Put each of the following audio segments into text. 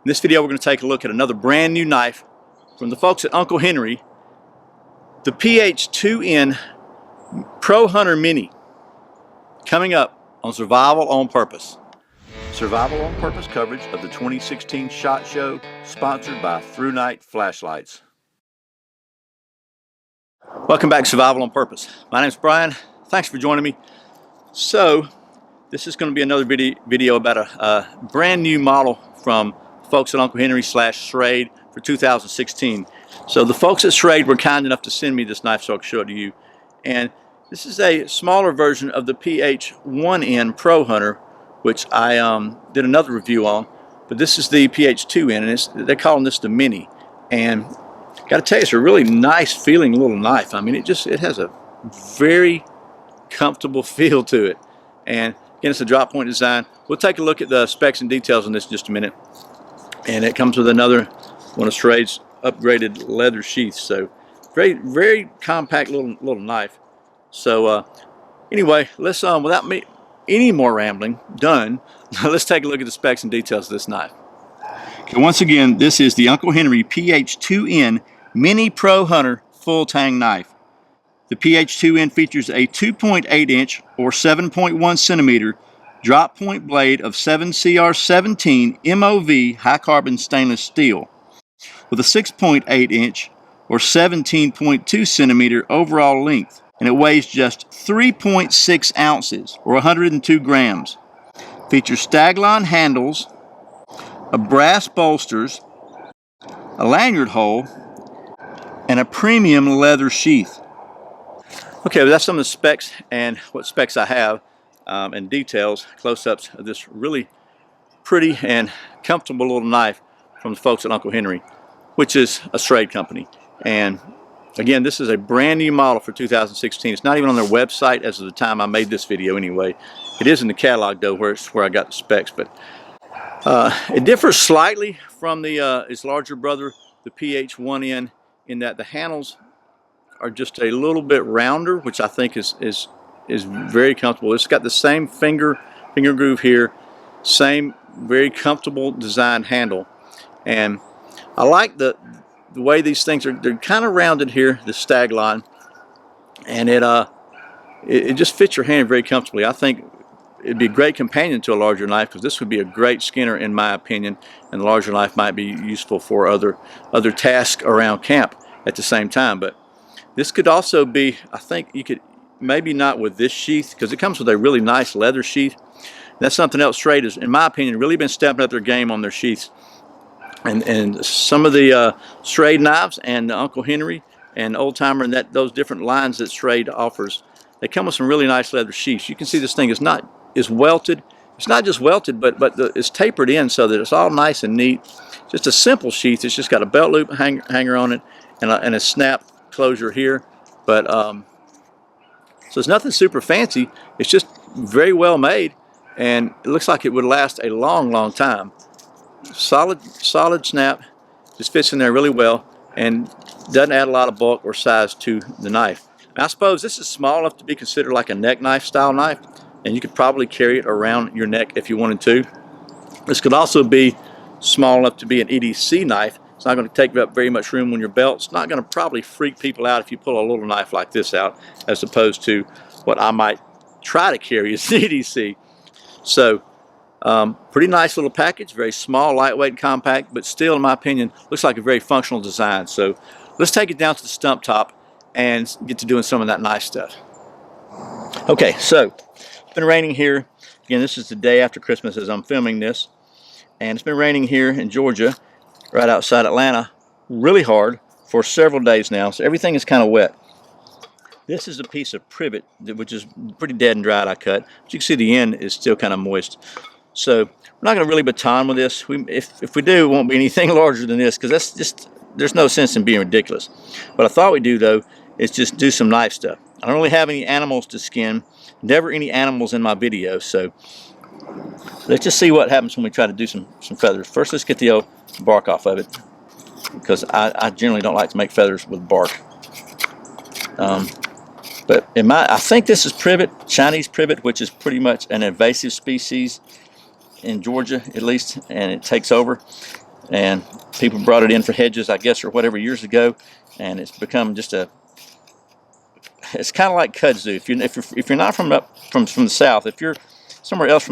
In this video, we're going to take a look at another brand new knife from the folks at Uncle Henry, the PH2N Pro Hunter Mini, coming up on Survival on Purpose. Survival on Purpose coverage of the 2016 SHOT Show, sponsored by Through Night Flashlights. Welcome back to Survival on Purpose. My name is Brian. Thanks for joining me. So, this is going to be another video about a brand new model from folks at Uncle Henry / Schrade for 2016. So the folks at Schrade were kind enough to send me this knife so I could show it to you. And this is a smaller version of the PH2N Pro Hunter, which I did another review on. But this is the PH2N, and they're calling this the Mini. And got to tell you, it's a really nice feeling little knife. I mean, it has a very comfortable feel to it. And again, it's a drop point design. We'll take a look at the specs and details on this in just a minute. And it comes with another one of Schrade's upgraded leather sheaths. So very, very compact little knife. So anyway, let's without any more rambling done, let's take a look at the specs and details of this knife. Okay, once again, this is the Uncle Henry PH2N Mini Pro Hunter full tang knife. The PH2N features a 2.8 inch or 7.1 centimeter drop point blade of 7CR17 MOV high carbon stainless steel with a 6.8 inch or 17.2 centimeter overall length, and it weighs just 3.6 ounces or 102 grams. Features stagline handles, a brass bolsters, a lanyard hole, and a premium leather sheath. Okay, well, that's some of the specs and what specs I have. And details, close-ups of this really pretty and comfortable little knife from the folks at Uncle Henry, which is a Schrade company. And again, this is a brand new model for 2016. It's not even on their website as of the time I made this video anyway. It is in the catalog though, where I got the specs. But it differs slightly from its larger brother, the PH1N, in that the handles are just a little bit rounder, which I think is very comfortable. It's got the same finger groove here, same very comfortable designed handle, and I like the way these things they're kind of rounded here, the stag line, and it just fits your hand very comfortably. I think it'd be a great companion to a larger knife, because this would be a great skinner in my opinion, and the larger knife might be useful for other tasks around camp at the same time. But this could also be, I think you could, maybe not with this sheath, because it comes with a really nice leather sheath. That's something else Schrade has, in my opinion, really been stepping up their game on their sheaths. And some of the Schrade knives and the Uncle Henry and Old Timer and those different lines that Schrade offers, they come with some really nice leather sheaths. You can see this thing is welted. It's not just welted, but it's tapered in so that it's all nice and neat. Just a simple sheath. It's just got a belt loop hanger on it and a snap closure here. But so it's nothing super fancy. It's just very well made, and it looks like it would last a long time. Solid snap, just fits in there really well, and doesn't add a lot of bulk or size to the knife. Now, I suppose this is small enough to be considered like a neck knife style knife, and you could probably carry it around your neck if you wanted to. This could also be small enough to be an EDC knife. It's not going to take up very much room on your belt. It's not going to probably freak people out if you pull a little knife like this out, as opposed to what I might try to carry as EDC. So, pretty nice little package, very small, lightweight, and compact, but still, in my opinion, looks like a very functional design. So, let's take it down to the stump top and get to doing some of that nice stuff. Okay, so it's been raining here. Again, this is the day after Christmas as I'm filming this, and it's been raining here in Georgia, right outside Atlanta, really hard for several days now, so everything is kind of wet. This is a piece of privet, which is pretty dead and dried I cut, but you can see the end is still kind of moist. So we're not going to really baton with this. If we do, it won't be anything larger than this, because there's no sense in being ridiculous. What I thought we'd do though is just do some knife stuff. I don't really have any animals to skin, never any animals in my video, so let's just see what happens when we try to do some feathers. First, let's get the old bark off of it, because I generally don't like to make feathers with bark. But I think this is privet, Chinese privet, which is pretty much an invasive species in Georgia, at least, and it takes over. and people brought it in for hedges, I guess, or whatever years ago, and it's become just a. It's kind of like kudzu. If you're not from the south, if you're somewhere else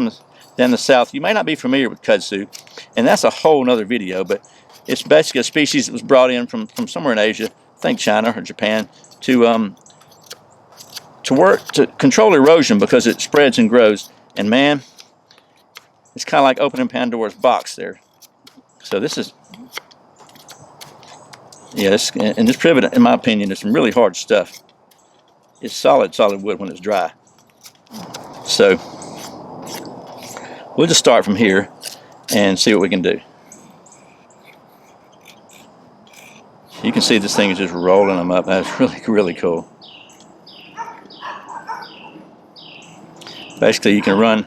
than the south, you may not be familiar with kudzu, and that's a whole nother video. But it's basically a species that was brought in from somewhere in Asia, I think China or Japan, to control erosion because it spreads and grows. And man, it's kind of like opening Pandora's box there. So this is, yeah, and this privet, in my opinion, is some really hard stuff. It's solid wood when it's dry. So we'll just start from here and see what we can do. You can see this thing is just rolling them up. That's really, really cool. Basically, you can run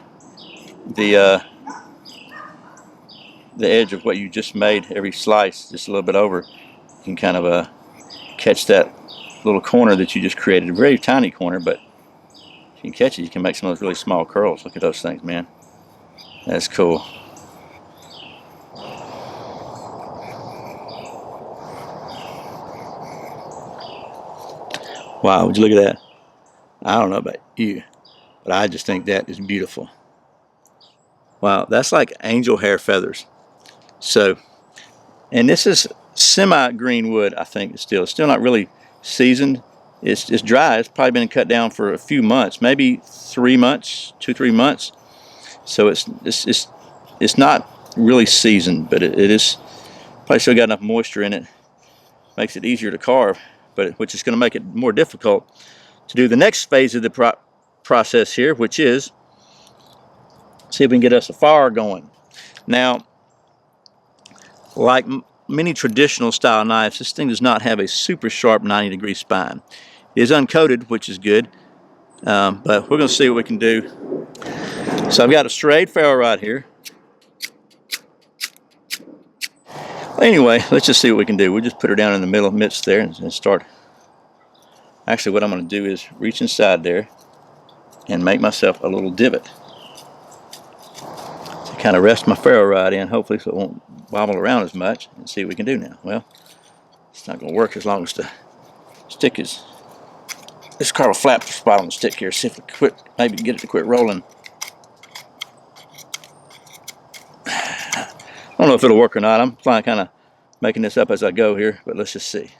the edge of what you just made, every slice, just a little bit over. You can kind of catch that little corner that you just created. A very tiny corner, but if you can catch it, you can make some of those really small curls. Look at those things, man. That's cool. Wow, would you look at that? I don't know about you, but I just think that is beautiful. Wow, that's like angel hair feathers. So, and this is semi-green wood, I think. It's still not really seasoned. It's dry. It's probably been cut down for a few months, maybe 3 months, 2-3 months. So it's not really seasoned, but it is probably still got enough moisture in it. Makes it easier to carve, but which is going to make it more difficult to do the next phase of the process here, which is see if we can get us a fire going. Now, like many traditional style knives, this thing does not have a super sharp 90-degree spine. It is uncoated, which is good, but we're going to see what we can do. So I've got a straight ferro rod here. Anyway, let's just see what we can do. We'll just put her down in the middle midst there and start. Actually, what I'm going to do is reach inside there and make myself a little divot to kind of rest my ferro rod in, hopefully so it won't wobble around as much, and see what we can do now. Well, it's not going to work as long as the stick is. Let's carve a flap spot on the stick here, see if we quit, maybe get it to quit rolling. I don't know if it'll work or not. I'm kind of making this up as I go here, but let's just see.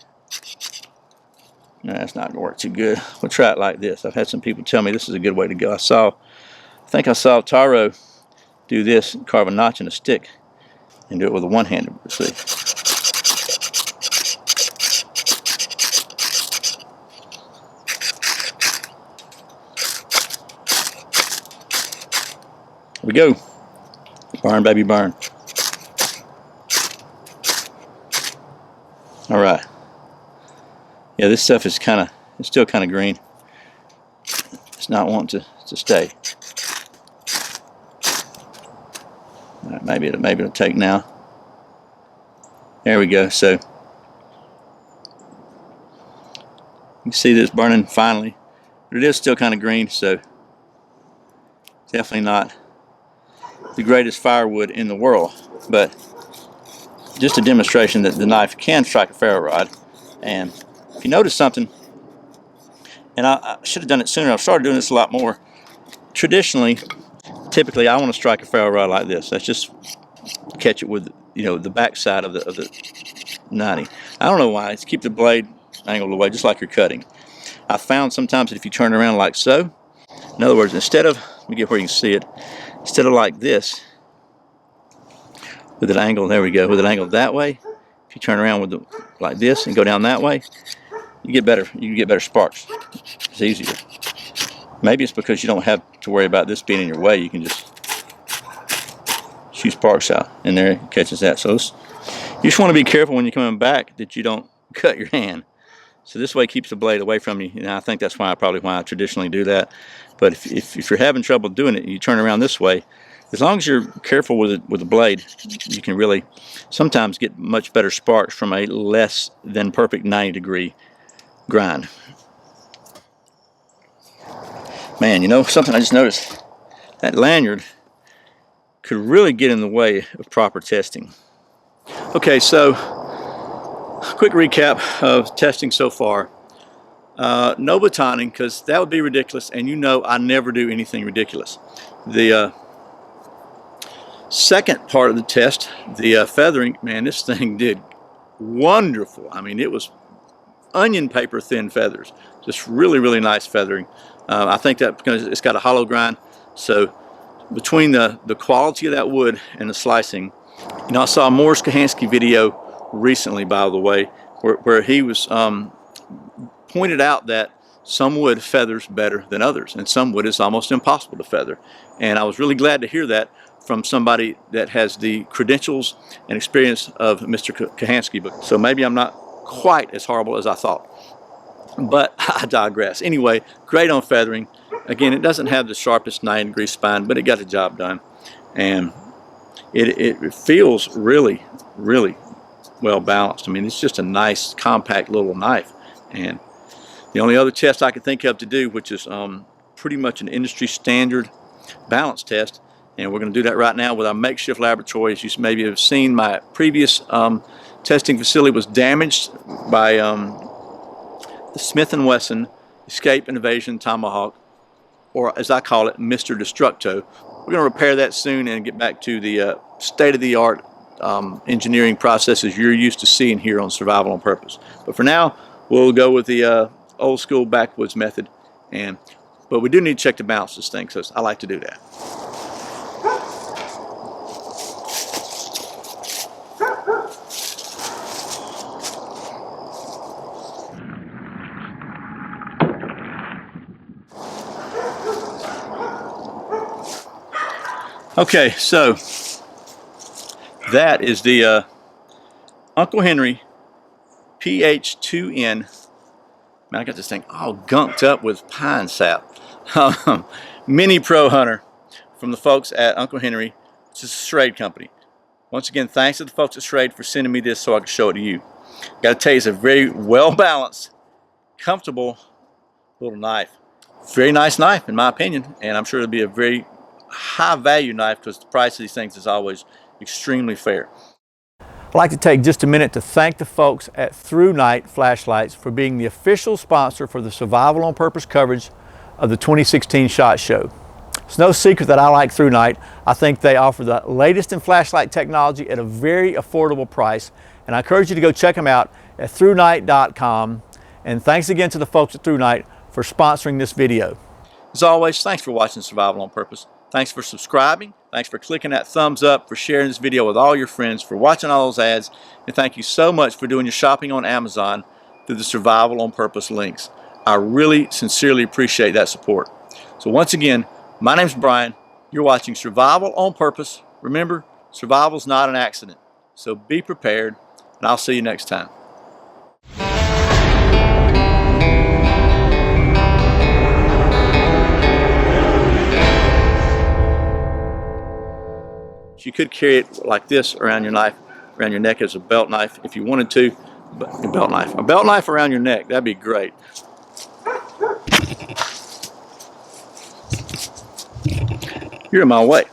No, that's not going to work too good. We'll try it like this. I've had some people tell me this is a good way to go. I think I saw Taro do this, carve a notch in a stick, and do it with a one-handed. Let's see. Here we go. Burn, baby, burn. All right. Yeah, this stuff is it's still kind of green. It's not wanting to stay. All right, maybe it'll take now. There we go. So you can see this burning finally, but it is still kind of green, so definitely not the greatest firewood in the world, but just a demonstration that the knife can strike a ferro rod. And if you notice something, and I should have done it sooner, I've started doing this a lot more. Traditionally, typically I want to strike a ferro rod like this. That's just catch it with the back side of the 90. I don't know why. It's keep the blade angled away, just like you're cutting. I found sometimes that if you turn it around like so, in other words, instead of, let me get where you can see it, instead of like this, with an angle, there we go, with an angle that way, if you turn around like this and go down that way, you get better sparks. It's easier. Maybe it's because you don't have to worry about this being in your way. You can just shoot sparks out, and there it catches that. So you just want to be careful when you're coming back that you don't cut your hand. So this way keeps the blade away from you. And I think that's why I traditionally do that. But if you're having trouble doing it, you turn around this way. As long as you're careful with the blade, you can really sometimes get much better sparks from a less than perfect 90-degree grind. Man, something I just noticed, that lanyard could really get in the way of proper testing. Okay, so quick recap of testing so far. No batoning, because that would be ridiculous, and you know I never do anything ridiculous. The second part of the test, the feathering, man, this thing did wonderful. I mean, it was onion paper thin feathers, just really, really nice feathering. I think that because it's got a hollow grind, so between the quality of that wood and the slicing, you know, I saw a Morris Kahansky video recently, by the way, where he was pointed out that some wood feathers better than others, and some wood is almost impossible to feather. And I was really glad to hear that from somebody that has the credentials and experience of Mr. Kahansky. So maybe I'm not quite as horrible as I thought, but I digress. Anyway, great on feathering. Again, it doesn't have the sharpest 90-degree spine, but it got the job done, and it feels really, really well balanced. I mean, it's just a nice, compact little knife. And the only other test I could think of to do, which is pretty much an industry standard balance test, and we're going to do that right now with our makeshift laboratory. As you maybe have seen, my previous testing facility was damaged by the Smith & Wesson Escape Invasion Tomahawk, or as I call it, Mr. Destructo. We're going to repair that soon and get back to the state-of-the-art engineering processes you're used to seeing here on Survival on Purpose. But for now, we'll go with the old school backwoods method, but we do need to check the balance of this thing, because I like to do that. Okay, so that is the Uncle Henry PH2N. Man, I got this thing all gunked up with pine sap. Mini Pro Hunter from the folks at Uncle Henry, which is a Schrade company. Once again, thanks to the folks at Schrade for sending me this so I can show it to you. Got to tell you, it's a very well balanced, comfortable little knife. Very nice knife, in my opinion, and I'm sure it'll be a very high value knife, because the price of these things is always extremely fair. I'd like to take just a minute to thank the folks at Through Night Flashlights for being the official sponsor for the Survival on Purpose coverage of the 2016 SHOT Show. It's no secret that I like Through Night. I think they offer the latest in flashlight technology at a very affordable price, and I encourage you to go check them out at throughnight.com. And thanks again to the folks at Through Night for sponsoring this video. As always, thanks for watching Survival on Purpose. Thanks for subscribing. Thanks for clicking that thumbs up, for sharing this video with all your friends, for watching all those ads, and thank you so much for doing your shopping on Amazon through the Survival on Purpose links. I really sincerely appreciate that support. So once again, my name's Brian. You're watching Survival on Purpose. Remember, survival's not an accident. So be prepared, and I'll see you next time. You could carry it like this around your knife, around your neck as a belt knife if you wanted to. A belt knife around your neck, that'd be great. You're in my way.